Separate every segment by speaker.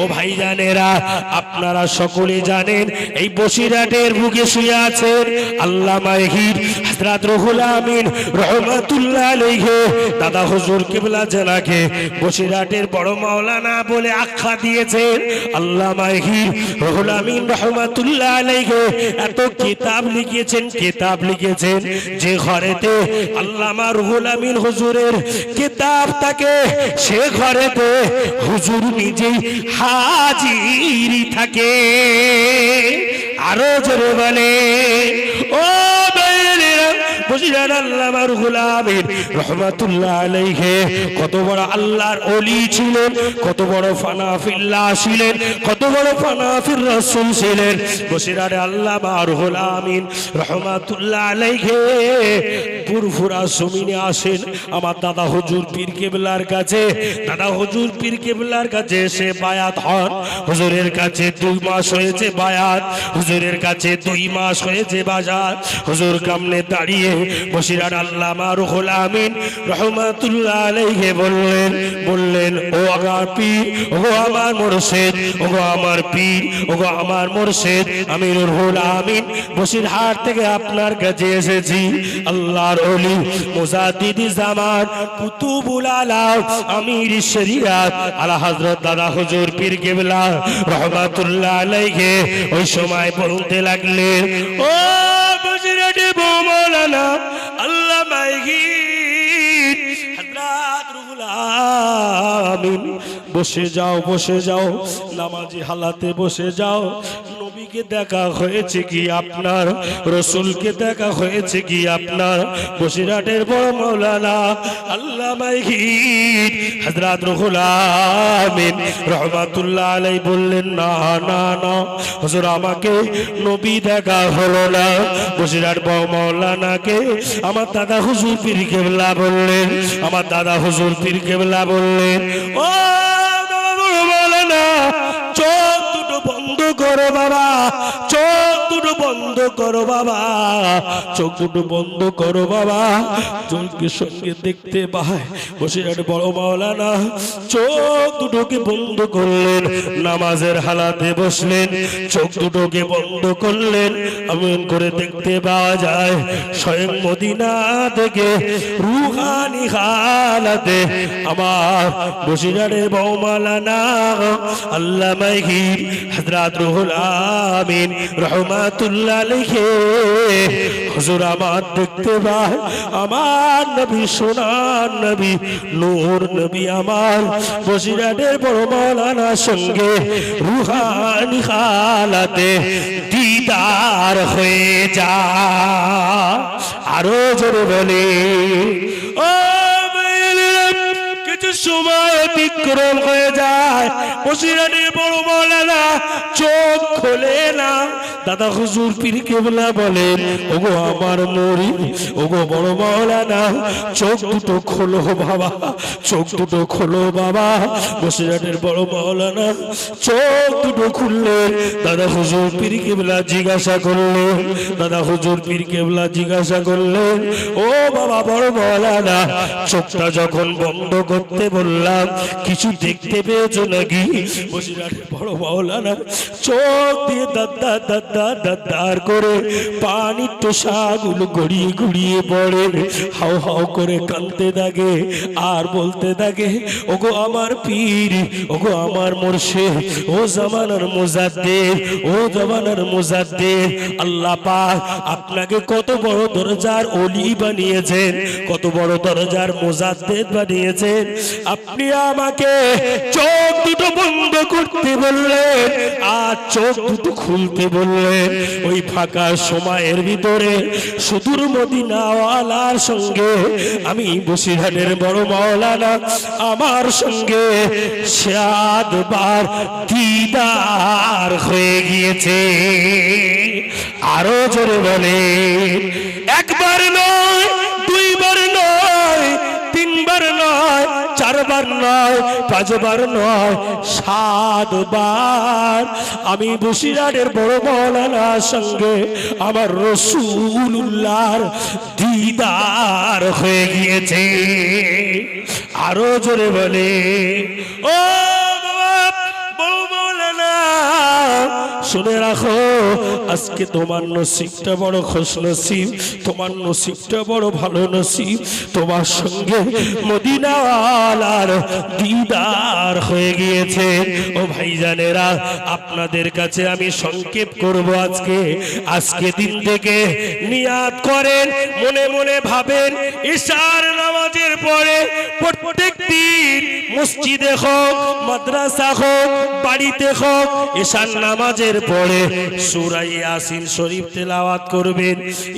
Speaker 1: ও ভাইজানেরা, আপনারা সকলে জানেন এই বসিরহাটের বুকে শুয়ে আছেন আল্লামা হযরত রুহুল আমিন রাহমাতুল্লাহ আলাইহি। দাদা হুজুর কিবলা জানাকে বসিরহাটের বড় মাওলানা বলে আখ্যা দিয়েছেন। আল্লামা রুহুল আমিন রাহমাতুল্লাহ আলাইহি এত কিতাব লিখেছেন যে ঘরেতে আল্লামা রুহুল আমিন হুজুরের কিতাব থাকে, সে ঘরেতে হুজুর নিজেই হাজির থাকে। আরো জোরে বলে ও বসিরহাট আল্লামা রুহুল আমিন রাহমাতুল্লাহ আলাইহি কত বড় আল্লাহর ওলি ছিলেন, কত বড় ফানা ফিল্লাহ ছিলেন, কত বড় ফানা ফির রাসূল ছিলেন। বসিরহাট আল্লামা রুহুল আমিন রাহমাতুল্লাহ আলাইহি পুরফুরা জমিনে আসেন আমার দাদা হুজুর পীর কেবলার কাছে। দাদা হুজুর পীর কেবলার কাছে এসে বায়াত হন। হুজুরের কাছে 2 মাস হয়েছে বায়াত, হুজুরের কাছে 2 মাস হয়েছে বাজার। হুজুর সামনে দাঁড়িয়ে বসিরহাট আল্লামা রুহুল আমিন রাহমাতুল্লাহ আলাইহি বললেন ও আমার পীর, ও আমার মুর্শিদ, ও আমার পীর, ও আমার মুর্শিদ আমিরুল রুহুল আমিন, বসিরহাট থেকে আপনার কাছে এসেছি। আল্লাহর ওলি মুজাদ্দিদি জামান কুতুবুল আলাম আমির শরিয়াত আলা হযরত দাদা হুজুর পীর কেবলা রাহমাতুল্লাহ আলাইহি ওই সময় বলতে লাগলেন ও বসিরহাটে মাওলানা আল্লামা হযরত রুহুল আমিন, বসে যাও, নামাজি হালাতে বসে যাও। নবীকে দেখা হয়েছে কি আপনার, রাসূলকে দেখা হয়েছে কি আপনার? বসিরহাটের বড় মাওলানা আল্লামা হযরত রুহুল আমিন রাহমাতুল্লাহ আলাইহি বললেন না হুজুর, আমাকে নবী দেখা হলো না। বসিরহাট বড় মাওলানাকে আমার দাদা হুজুর পীর কেবলা বললেন, আমার দাদা হুজুর পীর কেবলা বললেন ও মাওলানা, চোখ দুটো বন্ধ করো বাবা, চোখ দুটো বন্ধ করো বাবা, চোখ দুটো বন্ধ করো বাবা। চোখের সঙ্গে দেখতে পায়। বসিরহাট বড় মাওলানা চোখ দুটোকে বন্ধ করলেন, নামাজের হালাতে বসলেন, চোখ দুটোকে বন্ধ করলেন। এমন করে দেখতে পাওয়া যায় স্বয়ং মদিনা থেকে রুহানি হালাতে আমার বসিরহাটের বড় মাওলানা আল্লামা হযরত রুহুল আমিন রাহমাতুল্লাহ আলাইহি হুজুর আমার দেখতে পায় আমার নবী, সোনার নবী, নূর নবী আমার বসিরহাটের বড় মাওলানার সঙ্গে রুহানি হালাতে দিদার হয়ে যায়। আরো জোরে বলে ও কিছু সময় অতিক্রম হয়ে যায়, বসিরহাটের বড় মাওলানা চোখ খোলে না। দাদা হুজুর পীর কেবলা বলেন ওগো আমার মুরিদ, ওগো বড় মাওলানা চোখ দুটো খোলো বাবা, চোখ দুটো খোলো বাবা। বসিরহাটের বড় মাওলানা চোখ দুটো খুললেন। দাদা হুজুর পীর কেবলা জিজ্ঞাসা করলেন, দাদা হুজুর পীর কেবলা জিজ্ঞাসা করলেন ও বাবা বড় মাওলানা, চোখটা যখন বন্ধ করতে বললাম কিছু দেখতে পেয়েছো নাকি? বসিরহাটের বড় মাওলানা চোখ দিয়ে দাদার করে পানির টোসাগুলো গড়িয়ে গড়িয়ে পড়ে, হাও হাও করে কাঁদতে থাকে আর বলতে থাকে ওগো আমার পীর, ওগো আমার মুর্শিদ, ও জামানার মুজাদ্দিদ, ও জামানার মুজাদ্দিদ, আল্লাহ পাক আপনাকে কত বড় দরজার ওলি বানিয়েছেন, কত বড় দরজার মুজাদ্দিদ বানিয়েছেন। আপনি আমাকে চোখ দুটো বন্ধ করতে বললেন আর চোখ দুটো খুলতে বললেন। ওই ফাঁকা সময়ের ভিতরে সুদূর মদিনাওয়ালার সঙ্গে আমি বসিরহাটের বড় মাওলানা আমার সঙ্গে 7 বার দিদার হয়ে গিয়েছে। আরো জোরে বলে একবার নয়, 2 বার নয়, 3 বার নয়, 4 বার নয়, 5 বার নয়, 7 বার আমি বসিরহাটের বড় মাওলানার সঙ্গে আমার রাসূলুল্লাহর দিদার হয়ে গিয়েছে। আরো জোরে বলে ও বাবা বড় শুনে রাখো আজকে তোমার নসিবটা বড় খুশনসিব, তোমার নসিবটা বড় ভালো নসিব, তোমার সঙ্গে মদিনাওয়ালার দিদার হয়ে গিয়েছে। ও ভাইজানেরা, আপনাদের কাছে আমি সংক্ষেপ করব আজকে দিন থেকে নিয়াত করেন, মনে মনে ভাবেন ইশার নামাজের পরে প্রত্যেক দিন মসজিদে হোক, মাদ্রাসা হোক, বাড়িতে হোক, ইশার নামাজের পরে সূরা ইয়াসিন শরীফ তেলাওয়াত করবেন।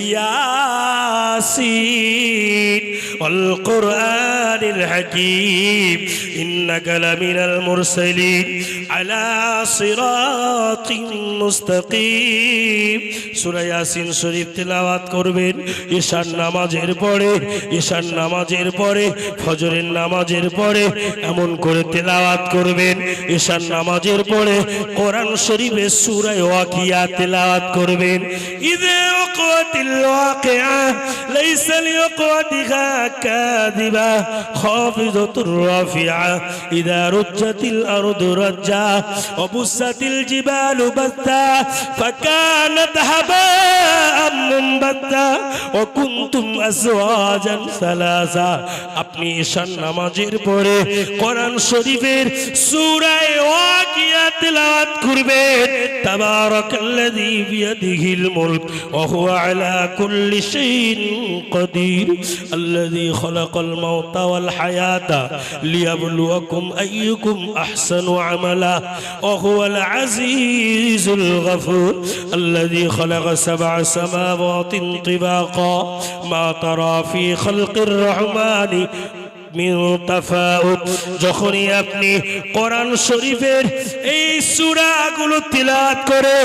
Speaker 1: ইয়াসিন ওয়াল কুরআনিল হাকীম ইন্নাকা লামিনাল মুরসালিন আলা সিরাতিন মুস্তাকিম। সূরা ইয়াসিন শরীফ তেলাওয়াত করবেন ইশার নামাজের পরে, ইশার নামাজের পরে, ফজরের নামাজের পরে এমন করে তেলাওয়াত করবেন। ইশার নামাজের পরে কোরআন শরীফের সূরা ওয়াকিয়া তেলাওয়াত করবেন। ইযা ওয়াকাতিল ওয়াকিআ লাইসা লিওয়াকাতিহা কাযিবা খাফিযাতুর রাফিআ ইযা রুজ্জাতিল আরদু রাজ্জা ওয়া বুসাতিল জিবালু বাসা ফাকানাত হাবাআম মুনবাতা ওয়া কুনতুম আজওয়াজান সালাসা। আপনি ঈশান নামাজের পরে কোরআন শরীফের সূরা ওয়াকিয়া তেলাওয়াত করবেন। তাবারাকাল্লাযী বিয়াদিহিল মুলক ওয়া হুয়া আলা কুল্লি শাইইন কাদির আল্লাযী খালাকাল মাউতা ওয়াল হায়াতা লিয়াবলুয়াকুম আইয়ুকুম আহসানু আমালা ওয়া হুয়াল আজিজুল গফুর আল্লাযী খালাকা সাবআ সামাওয়াতিন তিবাকা মা তারা ফি খালকির রহমানি মিন তাফাউত। যখনই আপনি কোরআন শরীফের এই সূরাগুলো তিলাওয়াত করে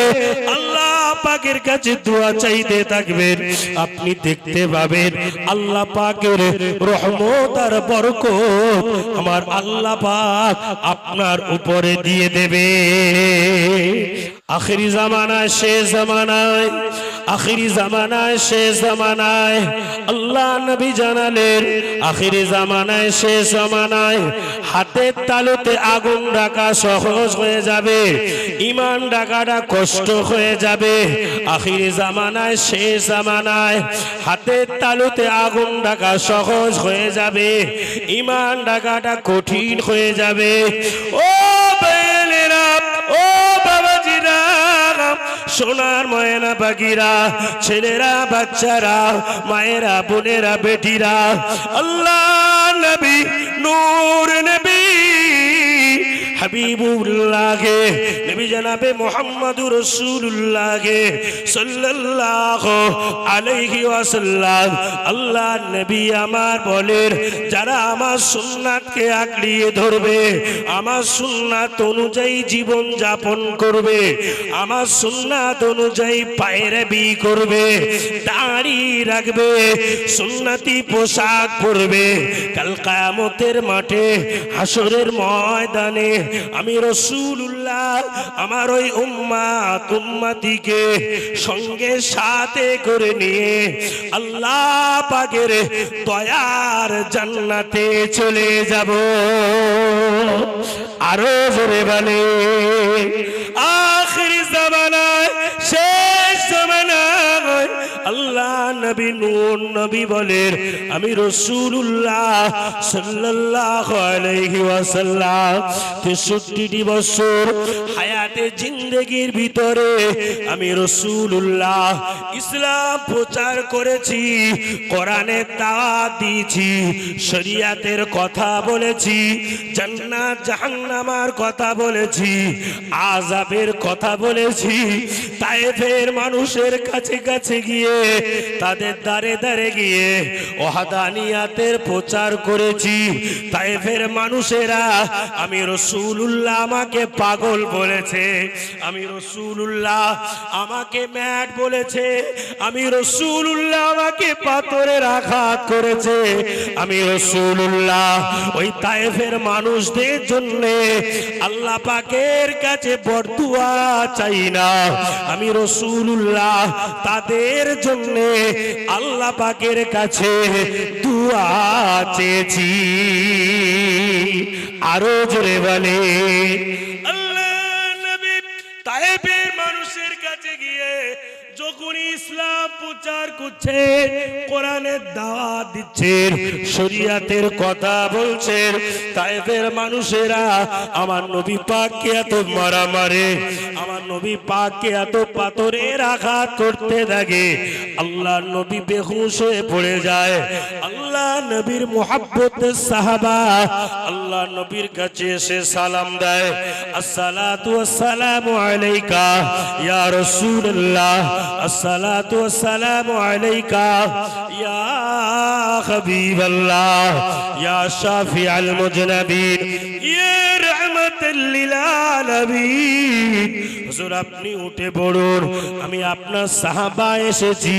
Speaker 1: আল্লাহ পাকের কাছে দোয়া চাইতে থাকবেন, আপনি দেখতে পাবেন আল্লাহ পাকের রহমত আর বরকত আমার আল্লাহ পাক আপনার উপরে দিয়ে দেবে। আখিরি জামানায়, শেষ জামানায়, আখিরি জামানায়, শেষ জামানায় আল্লাহ নবী জানালেন আখিরি জামানায়, শেষ জামানায় হাতের তালুতে আগুন রাখা সহজ হয়ে যাবে, ঈমান রাখাটা কষ্ট হয়ে যাবে। আখিরি জামানায়, শেষ জামানায় হাতের তালুতে আগুন রাখা সহজ হয়ে যাবে, ঈমান রাখাটা কঠিন হয়ে যাবে। ও বেলেরা, ও বাবাজিরা, সোনার ময়না পাখিরা, ছেলেরা, বাচ্চারা, মায়েরা, বোনেরা, বেটিরা, আল্লাহ নবী, নূর নবী হাবিবুল্লাহ নবী জনাবে মুহাম্মদুর রাসূলুল্লাহ সাল্লাল্লাহু আলাইহি ওয়াসাল্লাম আল্লাহ নবী আমার বলেন, যারা আমার সুন্নাতকে আঁকড়িয়ে ধরবে, আমার সুন্নাত অনুযায়ী জীবন যাপন করবে, আমার সুন্নাত অনুযায়ী পায়রাবি করবে, দাড়ি রাখবে, সুন্নতি পোশাক পরবে, কাল কিয়ামতের মাঠে হাসরের ময়দানে আমি রাসূলুল্লাহ আমার ওই উম্মত উম্মতিকে সঙ্গে সাথে করে নিয়ে আল্লাহ পাকের দয়ার জান্নাতে চলে যাব। আরো জোরে বলে আখিরি জামানায়, শেষ জামানায় আল্লাহ নবী, নূর নবী বলেন, আমি রাসূলুল্লাহ সাল্লাল্লাহু আলাইহি ওয়াসাল্লাম 63টি বছর হায়াতে জিন্দেগির ভিতরে আমি রাসূলুল্লাহ ইসলাম প্রচার করেছি, কোরআনের দাওয়াত দিয়েছি, শরীয়তের কথা বলেছি, জান্নাত জাহান্নামের কথা বলেছি, আযাবের কথা বলেছি। তায়েফের মানুষের কাছে কাছে গিয়ে, তাদের দ্বারে দ্বারে গিয়ে ওয়াহদানিয়াতের প্রচার করেছি। তায়েফের মানুষেরা আমি রাসূলুল্লাহ আমাকে পাগল বলেছে, আমি রাসূলুল্লাহ আমাকে ম্যাড বলেছে, আমি রাসূলুল্লাহ আমাকে পাথরের আঘাত করেছে, আমি রাসূলুল্লাহ ওই তায়েফের মানুষদের জন্য আল্লাহ পাকের কাছে বরদুয়া চাই না, আমি রাসূলুল্লাহ তাদের জন্য আল্লাহ পাকের কাছে দুয়া চেয়েছি। আরো জোরে বলে আল্লাহ নবী তায়েফের মানুষের কাছে গিয়ে যখন ইসলাম প্রচার করছে, কোরআনের দাওয়াত দিচ্ছেন, শরীয়তের কথা বলছেন, তায়েফের মানুষেরা আমার নবী পাককে এত মারা মারে, আমার নবী পাককে এত পাথরের আঘাত করতে থাকে, আল্লাহ নবী বেহুশ হয়ে পড়ে যায়। আল্লাহ নবীর মুহাব্বতের সাহাবা আল্লাহ নবীর কাছে এসে সালাম দেয়, আসসালাতু ওয়াসসালামু আলাইকা ইয়া রাসূলুল্লাহ, আসসালাতু ওয়াসসালামু আলাইকা ইয়া হাবিবাল্লাহ, ইয়া শাফিআল মুজনাবিন, ইয়া রাহমাতাল লিল আলামিন। হুজুর আপনি উঠে পড়ুন, আমি আপনার সাহাবা এসেছি।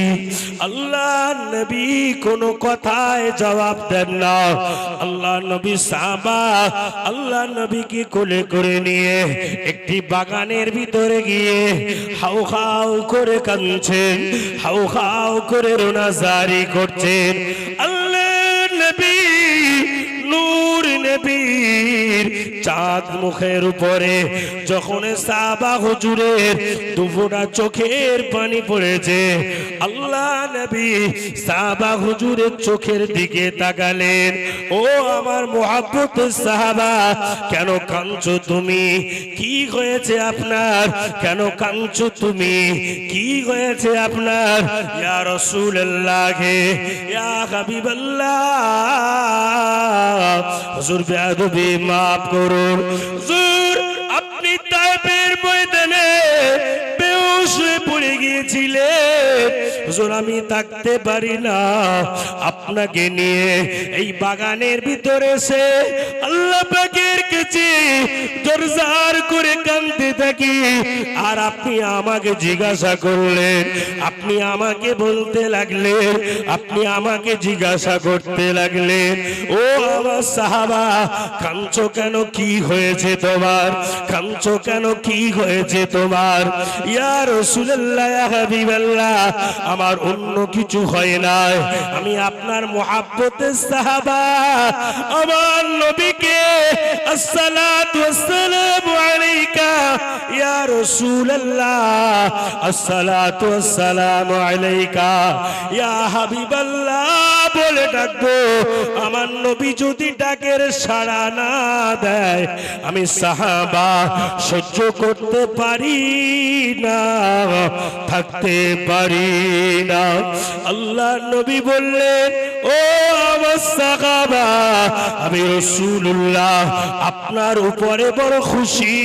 Speaker 1: আল্লাহ নবী কোনো কথায় জবাব দেন না। আল্লাহ নবী সাহাবা আল্লাহ নবীকে কোলে করে নিয়ে একটি বাগানের ভিতরে গিয়ে হাউ হাউ করে কাঁদছেন, হাউ হাউ করে রোনাজারি করছেন। আল্লাহ নবী নূর নবীর চাঁদ মুখের উপরে যখন সাহাবা হুজুরের দুফোঁটা চোখের পানি পড়েছে, আল্লাহ নবী সাহাবা হুজুরের চোখের দিকে তাকালেন, ও আমার মুহাব্বতের সাহাবা, কেন কাঁদছো তুমি? কি হয়েছে আপনার? কেন কাঁদছো তুমি? কি হয়েছে আপনার? ইয়া রাসূলুল্লাহ, ইয়া হাবিবাল্লাহ, হুজুর বেয়াদবি মাফ করুন। হুজুর আপনি তায়েফের ময়দানে বেহুশ হয়ে পড়ে গিয়েছিলেন, হুজুর আমি থাকতে পারি না, আপনাকে নিয়ে এই বাগানের ভিতরে এসে আল্লাহ পাকের কাছে জোরজার করে কাঁদতে থাকি। আর আপনি আমাকে জিজ্ঞাসা করলেন, আপনি আমাকে বলতে লাগলেন, আপনি আমাকে জিজ্ঞাসা করতে লাগলেন, ও আমার সাহাবা কাঁদছো কেন? কি হয়েছে তোমার? কাঁদছো কেন? কি হয়েছে তোমার? ইয়া রাসূলুল্লাহ, ইয়া হাবিবাল্লাহ, আমার অন্য কিছু হয় না, আমি আপনার মুহাব্বতের সাহাবা, আমার নবীকে আসসালাতু ওয়াসসালামু আলাইকা ইয়া রাসূলুল্লাহ, আসসালাতু ওয়াসসালামু আলাইকা ইয়া হাবিবাল্লাহ বলে ডাকবো। আমার নবী যদি ডাকের সাড়া না দেয়, আমি সাহাবা সহ্য করতে পারি না, থাকতে পারি না। আল্লাহ নবী বললেন, ও আমার সাহাবা, আমি রাসূলুল্লাহ আপনার উপরে বড় খুশি,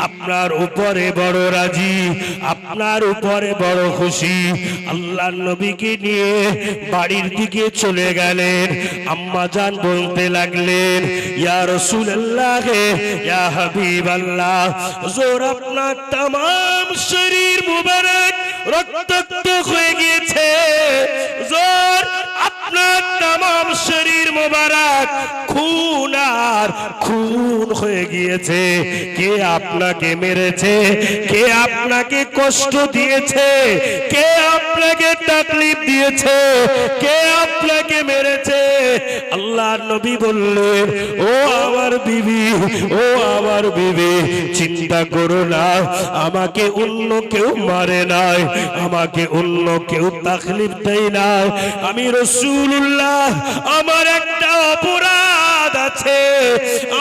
Speaker 1: আপনার উপরে বড় রাজি, আপনার উপরে বড় খুশি। আল্লাহ নবীকে নিয়ে বাড়ির দিকে চলে গেলেন। আম্মা জান বলতে লাগলেন, ইয়া রাসূলুল্লাহ, ইয়া হাবিবাল্লাহ, হুজুর আপনার तमाम শরীর মুবারক রক্তাক্ত হয়ে গিয়েছে, হুজুর আপনার तमाम শরীর মুবারক খুন আর খুন হয়ে গিয়েছে। কে আপনাকে মেরেছে? কে আপনাকে কষ্ট দিয়েছে? কে আপনাকে তাকলিফ দিয়েছে? কে আপনাকে মেরেছে? আল্লাহর নবী বললেন, ও আমার বিবি, ও আমার বিবি, চিন্তা করো না, আমাকে অন্য কেউ মারে নাই, আমাকে অন্য কেউ তাকলিফ দেয় না। আমি রাসূলুল্লাহ, আমার একটা অপরাধ আছে,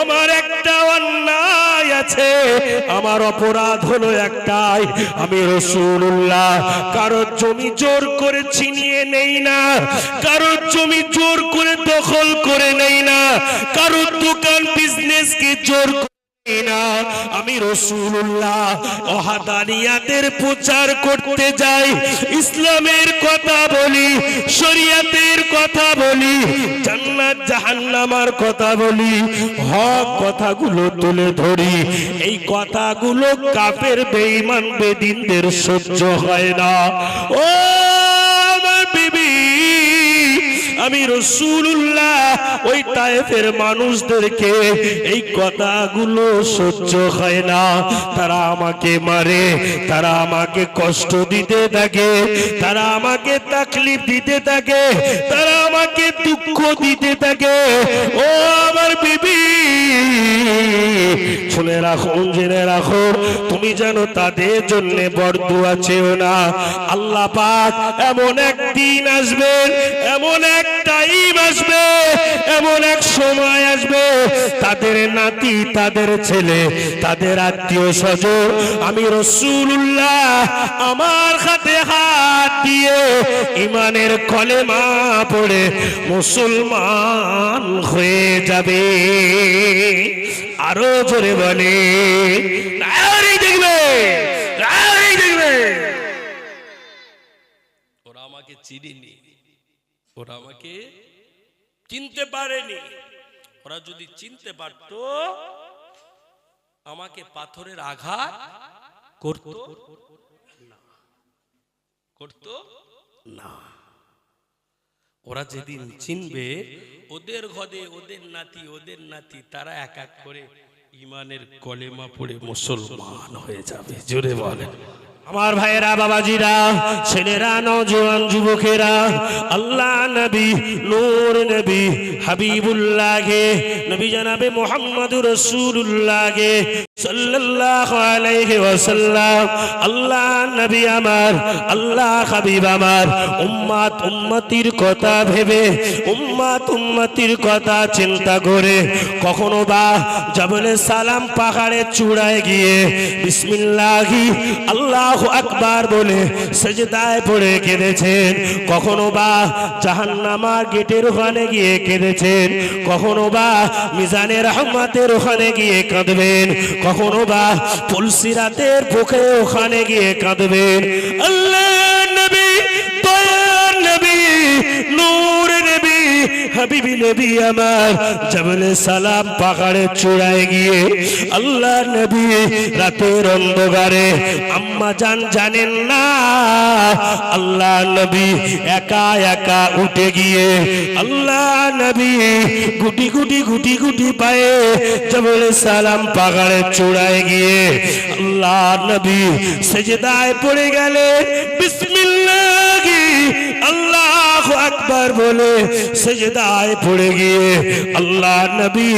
Speaker 1: আমার একটা অন্যায় আছে। আমার অপরাধ হলো একটাই, আমি রাসূলুল্লাহ কারো জমি জোর করে ছিনিয়ে নেই না, কারো জমি জোর করে দখল করে নেই না, কারো দোকান বিজনেসকে জোর না। আমি রাসূলুল্লাহ ওয়াহদানিয়াতের প্রচার করতে যাই, ইসলামের কথা বলি, শরীয়তের কথা বলি, জান্নাত জাহান্নামের কথা বলি, হক কথাগুলো তুলে ধরি। এই কথাগুলো কাফের বেঈমান বেদিনদের সহ্য হয় না। ও আমার বিবি, আমি রাসূলুল্লাহ ওই তায়েফের মানুষদেরকে এই কথাগুলো সহ্য হয় না, তারা আমাকে মারে, তারা আমাকে কষ্ট দিতে থাকে, তারা আমাকে তাকলিফ দিতে থাকে, তারা আমাকে দুঃখ দিতে থাকে। ও আমার বিবি, শুনে রাখো, জেনে রাখো, তুমি যেন তাদের জন্য বরদুয়া চেও না। আল্লাহ পাক এমন একদিন আসবে, এমন এক টাইম আসবে, এমন এক সময় আসবে, তাদের নাতি, তাদের ছেলে, তাদের আত্মীয় স্বজন আমি রাসূলুল্লাহ আমার হাতে হাত দিয়ে ঈমানের কলেমা পড়ে মুসলমান হয়ে যাবে। আরো জোরে বলে, দেখবে দেখবে। ওরা আমাকে চিনিনি, ওরা আমাকে চিনতে পারেনি। ওরা যদি চিনতে পারত আমাকে পাথরের আঘাত করত না, করত না। ওরা যেদিন চিনবে, ওদের ঘরে ওদের নাতি তারা এক এক করে ঈমানের কলেমা পড়ে মুসলমান হয়ে যাবে। জোরে বলেন। আমার ভাইয়েরা, বাবাজিরা, ছেলেরা, নওজোয়ান যুবকেরা, আল্লাহ নবী, নূর নবী, হাবিবুল্লাহকে, নবী জনাবে মুহাম্মদুর রাসূলুল্লাহকে সাল্লাল্লাহু আলাইহি ওয়াসাল্লাম, আল্লাহ নবী আমার, আল্লাহ হাবিব আমার, উম্মত উম্মতির কথা ভেবে, উম্মত উম্মতির কথা চিন্তা করে কখনো বা জবলে সালাম পাহাড়ে চূড়ায় গিয়ে বিসমিল্লাহি আল্লাহু আকবার বলে সিজদায় পড়ে কেঁদেছেন। কখনো বা জাহান্নামার গেটের ওখানে গিয়ে কেঁদেছেন, কখনো বা মিজানের রহমতের ওখানে গিয়ে কাঁদবেন, কখনো বা পুলসিরাতের বুকে ওখানে গিয়ে কাঁদবেন। আল্লাহ নবী, দয়ার নবী, নূর নবী, হাবিবি নবী আমার জবলে সালাম পাহাড়ের চূড়ায় গিয়ে আল্লাহ নবী রাতের অন্ধকারে, আম্মা জান জানেন না, আল্লাহ নবী একা একা উঠে গিয়ে আল্লাহ নবী গুটি গুটি গুটি গুটি পায়ে জবলে সালাম পাহাড়ের চূড়ায় গিয়ে আল্লাহ নবী সিজদায় পড়ে গেলে বিসমিল্লাহি আল্লাহু আকবার বলে সিজদায় পড়ে গিয়ে আল্লাহ নবী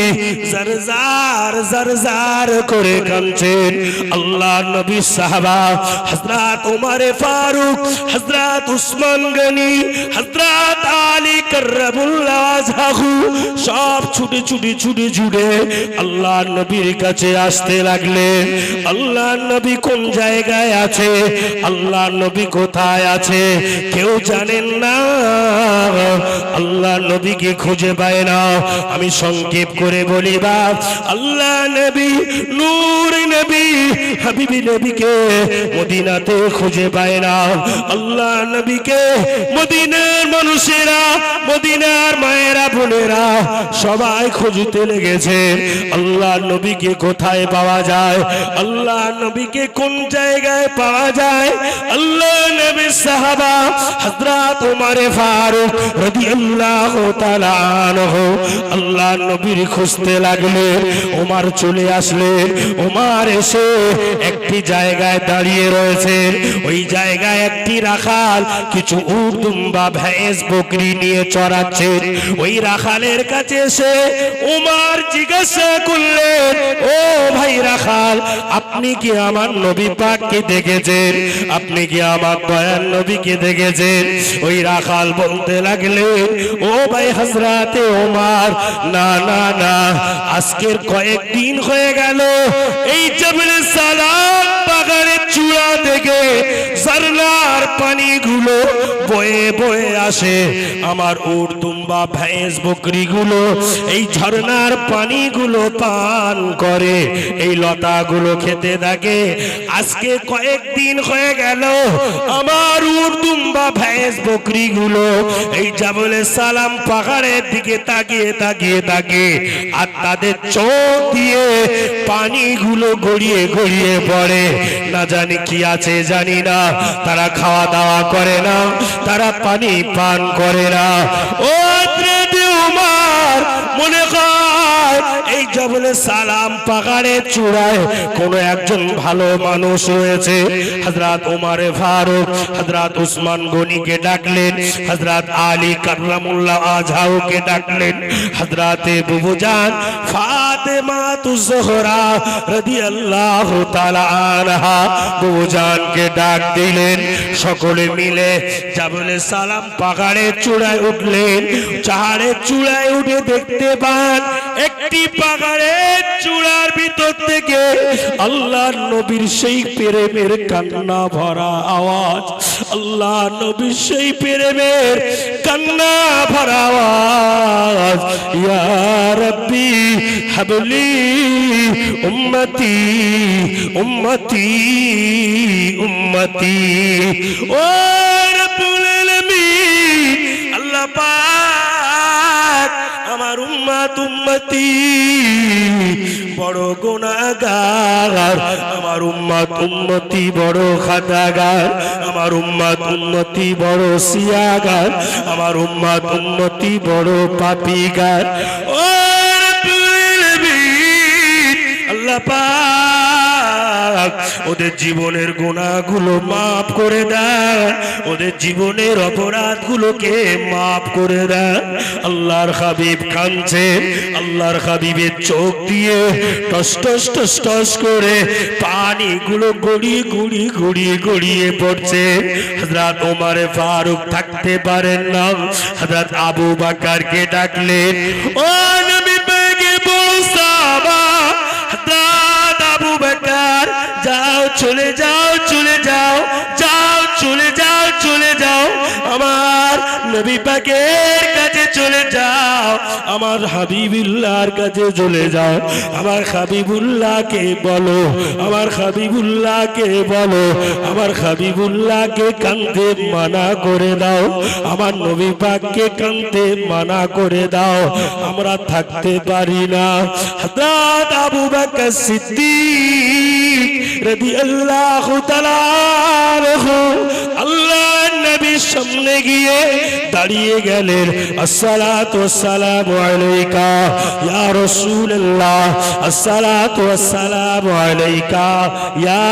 Speaker 1: জারজার জারজার করে কাঁদছেন। আল্লাহ নবী সাহাবা হযরত ওমর ফারুক, হযরত উসমান গনি, হযরত আলী কাররামুল্লাহ ওয়াজহাহু সব ছুটে ছুটে ছুটে ছুটে আল্লাহ নবীর কাছে আসতে লাগলেন। আল্লাহ নবী কোন জায়গায় আছে, আল্লাহ নবী কোথায় আছে কেউ জানেন না। আল্লাহ নবীকে খুঁজে পায় না। আমি সংক্ষেপ করে বলি বাপ, আল্লাহ নবী, নূর নবী, হাবিবি নবীকে মদিনাতে খুঁজে পায় না। আল্লাহ নবীকে মদিনার মানুষেরা, মদিনার মায়েরা, বোনেরা সবাই খুঁজতে লেগেছে। আল্লাহ নবীকে কোথায় পাওয়া যায়, আল্লাহ নবীকে কোন জায়গায় পাওয়া যায়। আল্লাহ নবীর সাহাবা হযরত ওমর ফারুক রাদিয়াল্লাহু তাআলা আনহু আল্লাহ নবীর খুঁজতে লাগলেন। ওমর চলে আসলেন। ওমর এসে একটি জায়গায় দাঁড়িয়ে রয়েছেন। ওই জায়গায় একটি রাখাল কিছু উট দুম্বা ভেঁস বকরি নিয়ে চড়াচ্ছেন। ওই রাখালের কাছে এসে ওমর জিজ্ঞাসা করলেন, ও ভাই রাখাল, আপনি কি আমার নবী পাককে দেখেছেন? আপনি কি আমার দয়ার নবীকে দেখেছেন? ওই রাখাল বলতে লাগলেন, ও ভাই হযরতে ওমর, না না না, আজকের কয়েকদিন হয়ে গেল এই জবলে সালাম পাহাড়ের চূড়া থেকে ঝরনার পানিগুলো বয়ে বয়ে আসে। আমার উট দুম্বা ভেঁস বকরিগুলো এই ঝরনার পানিগুলো পান করে, এই লতাগুলো খেতে থাকে। আজকে কয়েকদিন হয়ে গেল আমার উট দুম্বা ভেঁস বকরিগুলো এই জবলে সালাম পাহাড়ের দিকে তাকিয়ে তাকিয়ে থাকে, আর তাদের চোখ দিয়ে পানিগুলো গড়িয়ে গড়িয়ে পড়ে। না জানি কি আছে জানি না, তারা খাওয়া দাওয়া করে না, তারা পানি পান করে না। ও হযরত উমর মনে হয় এই জবলে সালাম পাহাড়ের চূড়ায় কোন একজন ভালো মানুষ রয়েছে। হযরত ওমর ফারুক হযরত উসমান গনিকে ডাকলেন, হযরত আলী কাররামুল্লাহ আজহাকে ডাকলেন, হযরত বুবুজান ফাতেমা তুজহরা রাদিয়াল্লাহু তাআলা আনহা বুবুজানকে ডাক দিলেন। সকলে মিলে জবলে সালাম পাহাড়ের চূড়ায় উঠলেন। পাহাড়ের চূড়ায় উঠে দেখতে পান একটি পাহাড়ের চূড়ার ভিতর থেকে আল্লাহর নবীর সেই প্রেমের কান্না ভরা আওয়াজ, আল্লাহর নবীর সেই প্রেমের কান্না ভরা আওয়াজ, ইয়া রাব্বি হাবলি উম্মতি উম্মতি উম্মতি। ও রব্বুল আলামিন, আল্লাহ পাক আমার উম্মত উম্মতি বড় গুনাহগার, আমার উম্মত উম্মতি বড় খাতাগার, আমার উম্মত উম্মতি বড় সিয়াগার, আমার উম্মত উম্মতি বড় পাপীগার। ও রব্বুল আলামিন, আল্লাহ পাক ওদের জীবনের গুনাহগুলো মাফ করে দেন, ওদের জীবনের অপরাধগুলোকে মাফ করে দেন। আল্লাহর হাবিব কাঁদছেন, আল্লাহর হাবিবের চোখ দিয়ে টস টস টস টস করে পানিগুলো গড়িয়ে গড়িয়ে গড়িয়ে গড়িয়ে পড়ছে। হযরত ওমর ফারুক থাকতে পারেন না, হযরত আবু বকরকে ডাকলেন। ও নবী পাকের বড় সাহাবা হযরত আবু বকর, যাও চলে যাও চলে যাও, যাও চলে যাও চলে যাও, আমার নবী পাকের কাছে চলে যাও, আমার হাবিবুল্লাহর কাছে চলে যাও, আমার হাবিবুল্লাহকে বলো, আমার হাবিবুল্লাহকে বলো, আমার হাবিবুল্লাহকে কাঁদতে মানা করে দাও, আমার নবী পাককে কাঁদতে মানা করে দাও, আমরা থাকতে পারি না। হযরত আবু বকর সিদ্দিক রাদিয়াল্লাহু তাআলা আনহু আল্লাহর নবীর সামনে গিয়ে দাঁড়িয়ে গেলেন। আসসালাতু ওয়াসসালামু আলাইকা ইয়া রাসূলুল্লাহ, আসসালাতু ওয়াসসালামু আলাইকা ইয়া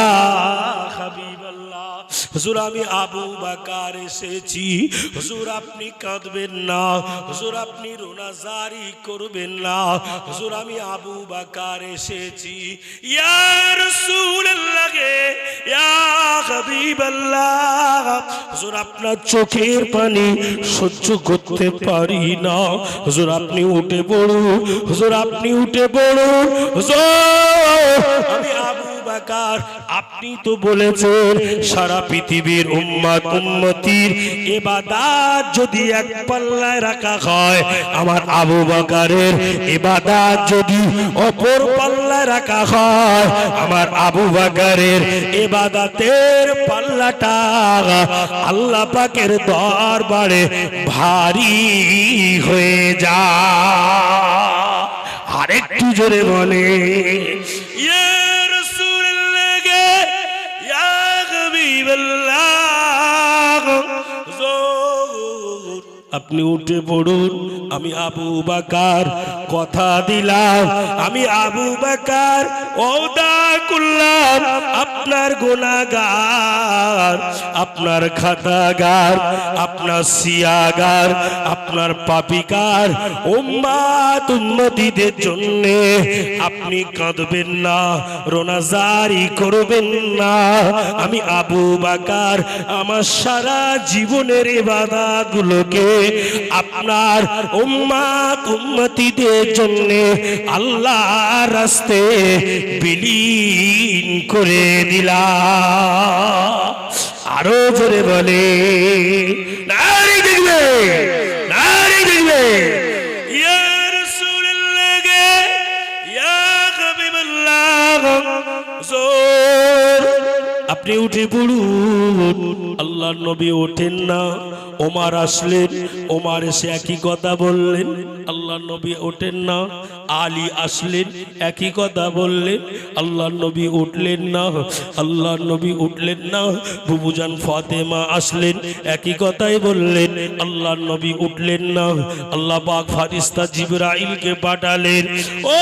Speaker 1: হাবিবাল্লাহ। হুজুর আমি আবু বকর এসেছি, হুজুর আপনি কাঁদবেন না, হুজুর আপনি রোনাজারি করবেন না, হুজুর আমি আবু বকর এসেছি। ইয়া রাসূলুল্লাহ ইয়া হাবিবাল্লাহ, হুজুর আপনার চোখের পানি সহ্য করতে পারি না, হুজুর আপনি উঠে পড়ুন, হুজুর আপনি উঠে পড়ুন। হুজুর আমি আবু বকর, আপনি তো বলেছেন সারা পৃথিবীর উম্মত উম্মতির ইবাদত যদি এক পাল্লায় রাখা হয়, আমার আবু বকরের ইবাদত যদি অপর পাল্লায় রাখা হয়, আমার আবু বকরের ইবাদতের পাল্লাটা আল্লাহ পাকের দরবারে ভারী হয়ে যায়। আরেকটু জোরে বলে ইয়া আপনি উঠে পড়ুন। আমি আবু বকর কথা দিলাম, আমি আবু বকর ওয়াদা করলাম, আপনার গুনাহগার, আপনার খাতাগার, আপনার সিয়াগার, আপনার পাপীগার উম্মত উম্মতিদের জন্য আপনি কাঁদবেন না, রোনাজারি করবেন না। আমি আবু বকর আমার সারা জীবনের ইবাদতগুলোকে আপনার উম্মত উম্মতিদের জন্য আল্লাহর রাস্তায় বিলীন করে দিলাম। আরো জোরে বলে নারী দেখবে, নারী দেখবে। ইয়া রাসূলুল্লাহ ইয়া হাবিবাল্লাহ, জোর আপনি উঠে পড়ুন। আল্লাহর নবী ওঠেন না, ওমর আসলেন, ওমর এসে একই কথা বললেন, আল্লাহর নবী ওঠেন না। আলী আসলেন, একই কথা বললেন, আল্লাহর নবী উঠলেন না, আল্লাহর নবী উঠলেন না। বুবুজান ফাতেমা আসলেন, একই কথাই বললেন, আল্লাহর নবী উঠলেন না। আল্লাহ পাক ফেরেশতা জিবরাইলকে পাঠালেন। ও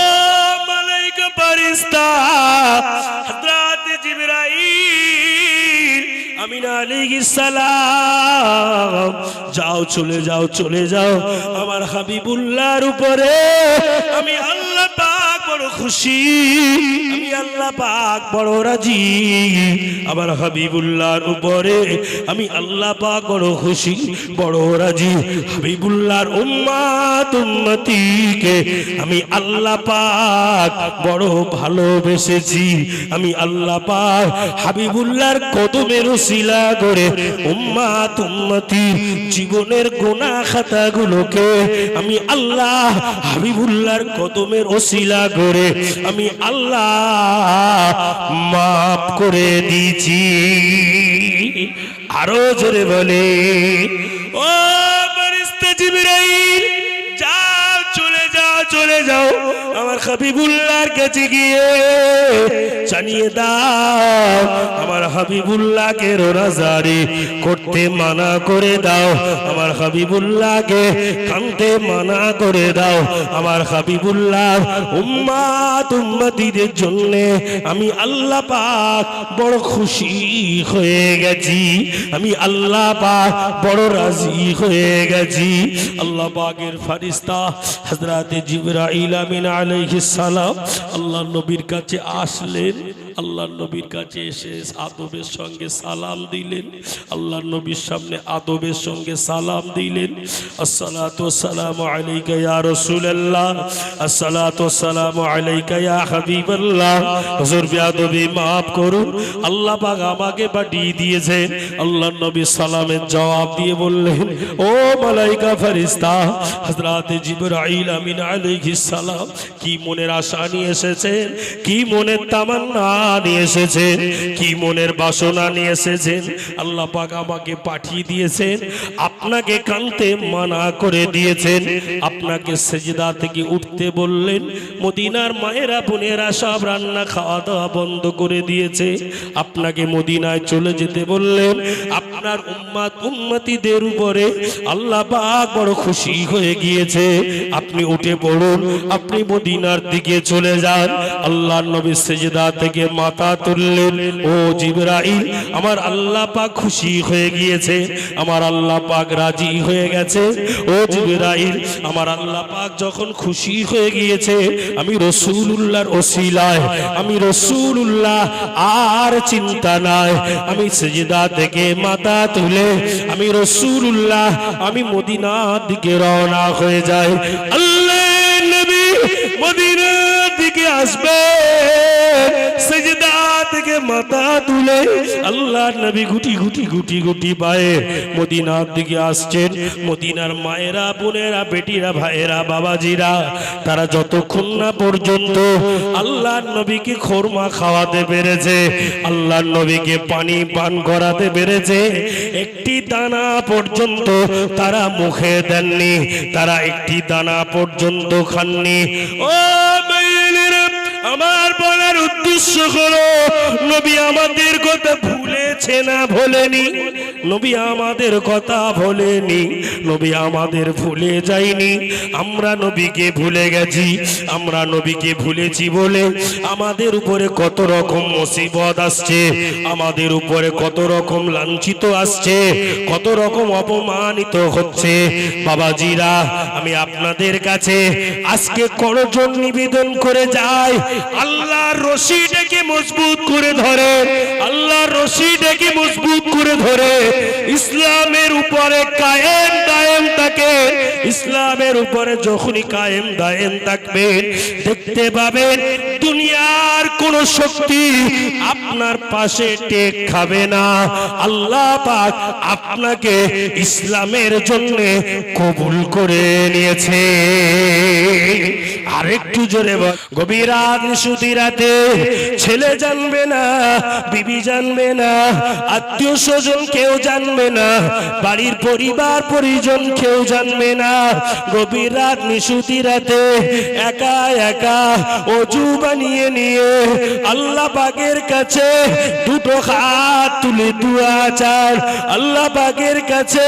Speaker 1: মালায়েকা ফেরেশতা হযরত জিবরাইল আমিনা আলাইহিস সালাম, যাও চলে যাও চলে যাও আমার হাবিবুল্লাহর উপরে। আমি আল্লাহ পাক বড় খুশি, আমি আল্লাহ পাক বড় রাজি আমার হাবিবুল্লাহর উপরে। আমি আল্লাহ পাক বড় খুশি বড় রাজি। হাবিবুল্লাহর উম্মত উম্মতিকে আমি আল্লাহ পাক বড় ভালোবেসেছি। আমি আল্লাহ পাক হাবিবুল্লাহর কদমের উসিলা করে উম্মত উম্মতি জীবনের গুনাহ খাতাগুলোকে আমি আল্লাহ হাবিবুল্লাহর কদমের উসিলা করে আমি আল্লাহ মাফ করে দিয়েছি। আরো জোরে বলে, ও ফেরেশতা জিবরাইল যাও চলে যাও চলে যাও আমার হাবিবুল্লাহর কাছে গিয়ে জানিয়ে দাও আমার হাবিবুল্লাহকে রোজাদারি করতে মানা করে দাও, আমার হাবিবুল্লাহকে কাঁদতে মানা করে দাও। আমার হাবিবুল্লাহ উম্মত উম্মতিদের জন্য আমি আল্লাহ পাক বড় খুশি হয়ে গেছি, আমি আল্লাহ পাক বড় রাজি হয়ে গেছি। আল্লাহ পাকের ফেরেশতা হযরত জিবরাইল আমিন আলাইহিস সালাম আল্লাহর নবীর কাছে আসলেন। আল্লাহর নবীর কাছে এসে আদবের সঙ্গে সালাম দিলেন, আল্লাহর নবীর সামনে আদবের সঙ্গে সালাম দিলেন। আসসালাতু ওয়াসসালামু আলাইকা ইয়া রাসূলুল্লাহ, আসসালাতু ওয়াসসালামু আলাইকা ইয়া হাবিবাল্লাহ। হুজুর বেয়াদবি maaf করুন, আল্লাহ পাক আমাকে পাঠিয়ে দিয়েছে। আল্লাহর নবী সালামের জবাব দিয়ে বললেন, ও মালায়েকা ফেরেশতা হযরত জিবরাইল আমিন আলাইহিস সালাম কি মনের আশা নিয়ে এসেছেন, কি মনের তামান্না নিয়ে এসেছেন, কি মনের বাসনা নিয়ে এসেছেন। আল্লাহ পাক আমাকে পাঠিয়ে দিয়েছেন, আপনাকে কাঁদতে মানা করে দিয়েছেন, আপনাকে সেজদা থেকে উঠতে বললেন। মদিনার মায়েরা বোনেরা সব রান্না খাওয়া দাওয়া বন্ধ করে দিয়েছে, আপনাকে মদিনায় চলে যেতে বললেন। আপনার উম্মত উম্মতিদের উপরে আল্লাহ পাক বড় খুশি হয়ে গিয়েছে, আপনি উঠে পড়ুন, আপনি মদিনার দিকে চলে যান। আল্লাহর নবী সেজদা থেকে মাথা তুললেন। ও জিবরাইল, আমার আল্লাহ পাক খুশি হয়ে গিয়েছে, আমার আল্লাহ পাক রাজি হয়ে গেছে। ও জিবরাইল, আমার আল্লাহ পাক যখন খুশি হয়ে গিয়েছে, আমি রাসূলুল্লাহর ওসিলায়, আমি রাসূলুল্লাহ আর চিন্তা নাই, আমি সেজদা থেকে মাথা তুলে আমি রাসূলুল্লাহ আমি মদিনার দিকে রওনা হয়ে যাই। আল্লাহর নবী মদিনার দিকে আসবে, সেজদা থেকে মাথা তুলে আল্লাহর নবী গুটি গুটি গুটি গুটি পায়ে মদিনার দিকে আসছেন। মদিনার মায়েরা বোনেরা বেটিরা ভাইয়েরা বাবাজিরা তারা যতক্ষণ না পর্যন্ত আল্লাহর নবীকে খোরমা খাওয়াতে পেরেছে, আল্লাহর নবীকে পানি পান করাতে পেরেছে, একটি দানা পর্যন্ত তারা মুখে দেননি, তারা একটি দানা পর্যন্ত খাননি। ও আমার বলার উদ্দেশ্য হলো, নবী আমাদের কথা ভুলেছে না ভোলেনি, নবী আমাদের কথা ভোলেনি, নবী আমাদের ভুলে যায়নি। আমরা নবীকে ভুলে গেছি, আমরা নবীকে ভুলেছি বলে আমাদের উপরে কত রকম মুসিবত আসছে, আমাদের উপরে কত রকম লাঞ্ছিত আসছে, কত রকম অপমানিত হচ্ছে। বাবাজিরা, আমি আপনাদের কাছে আজকে করজোড় নিবেদন করে যাই, আল্লাহর রশিটাকে মজবুত করে ধরে, আল্লাহর রশিটাকে মজবুত করে ধরে ইসলামের উপরে কায়েম দায়েম দেখেন ইসলামের উপরে যখনই কায়েম দায়েম থাকবেন দেখতে পাবেন দুনিয়ার কোন শক্তি আপনার পাশে টেক খাবে না। আল্লাহ পাক আপনাকে ইসলামের জন্য কবুল করে নিয়েছে। আরেকটু জোরে বল, গভীর রাত নিশুতি রাতে ছেলে জানবে না, বিবি জানবে না, আত্মীয় স্বজন কেউ জানবে না, বাড়ির পরিবার পরিজন কেউ জানবে না। গভীর রাত নিশুতি রাতে একা একা অজু বানিয়ে নিয়ে আল্লাহ পাকের কাছে দুটো হাত তুলে দুয়া চান, আল্লাহ পাকের কাছে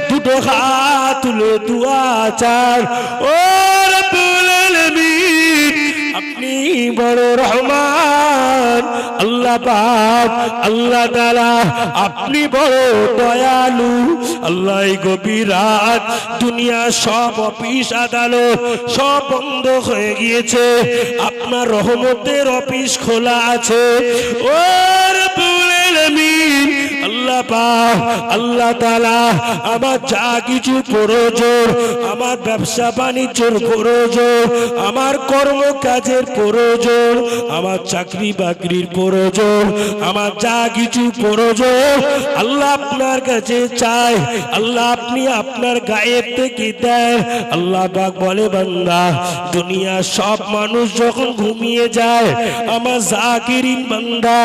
Speaker 1: দুটো হাত তুলে দুয়া চান। ও রব্বুল আলামিন, আপনি বড় রহমান, আল্লাহ পাক আল্লাহ তাআলা আপনি বড় দয়ালু। আল্লাহ এই গভীর রাত দুনিয়া সব অফিস আদালত সব বন্ধ হয়ে গিয়েছে, আপনার রহমতের অফিস খোলা আছে। ও রব্বুল আলামিন, আল্লাহ পাক আল্লাহ তাআলা আমার যা কিছু প্রয়োজন, আমার ব্যবসা বাণিজ্যের প্রয়োজন, আমার কর্ম কাজের প্রয়োজন, আমার চাকরি বাকরির প্রয়োজন, আমার যা কিছু প্রয়োজন আল্লাহ আপনার কাছে চাই। আল্লাহ আপনি আপনার গায়েব থেকে দেন। আল্লাহ পাক বলে, বান্দা দুনিয়া সব মানুষ যখন ঘুমিয়ে যায়, আমার জাকিরিন বান্দা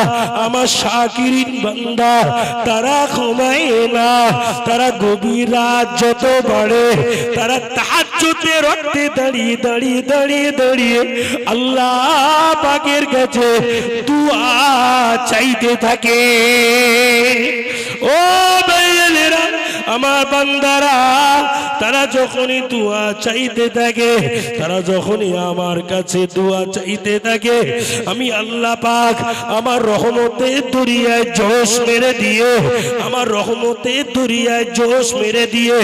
Speaker 1: আমার শাকিরিন বান্দা তারা ঘুমায় না, তারা গভীর রাত যত বাড়ে তারা তাহাজ্জুদের রাতে দাঁড়িয়ে দাঁড়িয়ে দাঁড়িয়ে দাঁড়িয়ে আল্লাহ পাকের কাছে দুয়া চাইতে থাকে। ও ভাইয়েরা, আমার বান্দারা তারা যখনই দুয়া চাইতে থাকে, তারা যখনই আমার কাছে দুয়া চাইতে থাকে, আমি আল্লাহ পাক আমার রহমতের দরিয়ায় জোশ মেরে দিয়ে, আমার রহমতের দরিয়ায় জোশ মেরে দিয়ে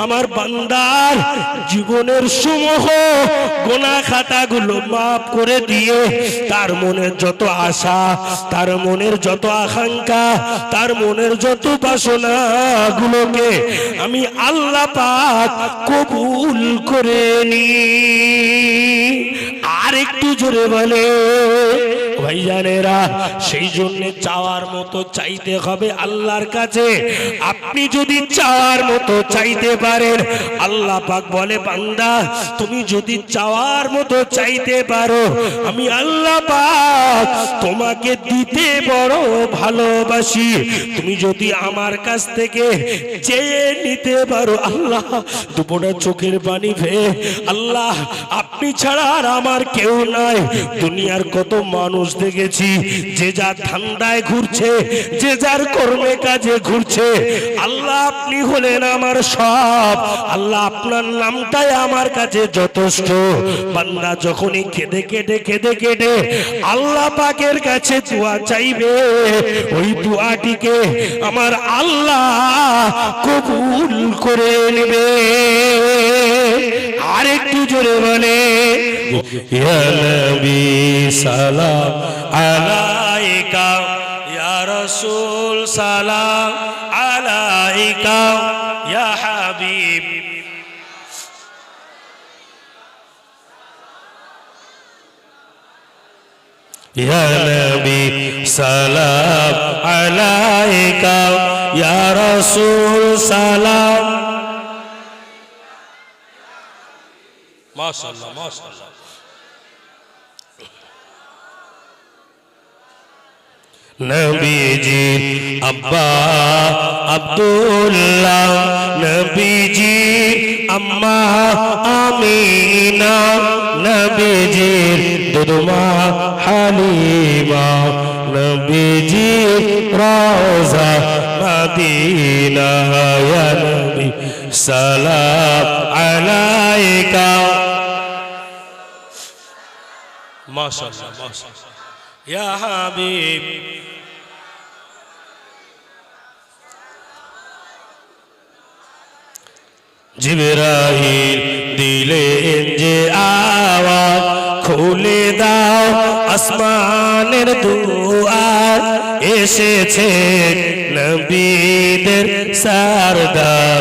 Speaker 1: আমার বান্দার জীবনের সমূহ গুনাহ খাতাগুলো মাফ করে দিয়ে তার মনের যত আশা, তার মনের যত আকাঙ্ক্ষা, তার মনের যত বাসনা গুলোকে আমি আল্লাহ পাক কবুল করে নি। আর একটু জোরে বলে ভাইজানেরা, সেই জন্য চাওয়ার মতো চাইতে হবে আল্লাহর কাছে। আপনি যদি চাওয়ার মতো চাইতে পারেন, আল্লাহ পাক বলে, বান্দা তুমি যদি চাওয়ার মতো চাইতে পারো, আমি আল্লাহ পাক তোমাকে দিতে বড় ভালোবাসি। তুমি যদি আমার কাছ থেকে চেয়ে নিতে পারো, আল্লাহ দুপোটা চোখের পানি ফেলে, আল্লাহ আপনি ছাড়া আর আমার কেউ নাই। দুনিয়ার কত মানুষ দেখেছি যে যার ধান্দায় ঘুরছে, যে যার কর্মে কাজে ঘুরছে, আল্লাহ আপনি হলেন আমার সব। আল্লাহ আপনার নামটাই আমার কাছে যথেষ্ট। বান্দা যখনই কেঁদে কেঁদে কেঁদে কেঁদে আল্লাহ পাকের কাছে দোয়া চাইবে, ওই দোয়াটিকে আমার আল্লাহ কবুল করে নেবে। আর একটু জোরে বলে, ইয়া নবী সালাম আলাইকা, ইয়া রাসূল সালাম আলাইকা, ইয়া হাবিব। ইয়া নবী সালাম আলাইকা, ইয়া রাসূল সালাম। মাশাআল্লাহ মাশাআল্লাহ। নবীজি আব্বা আব্দুল্লাহ, নবীজি আম্মা আমিনা, নবীজির দুধমা হালিমা, নবীজির রওজা মদিনা, ইয়া নবী সালাম আলাইকা। মাশাআল্লাহ মাশাআল্লাহ। ইয়া হাবিব, জিবরাইল দিলেন যে আওয়াজ, খুলে দাও আসমানের দুয়ার, এসেছে নবীদের সরদার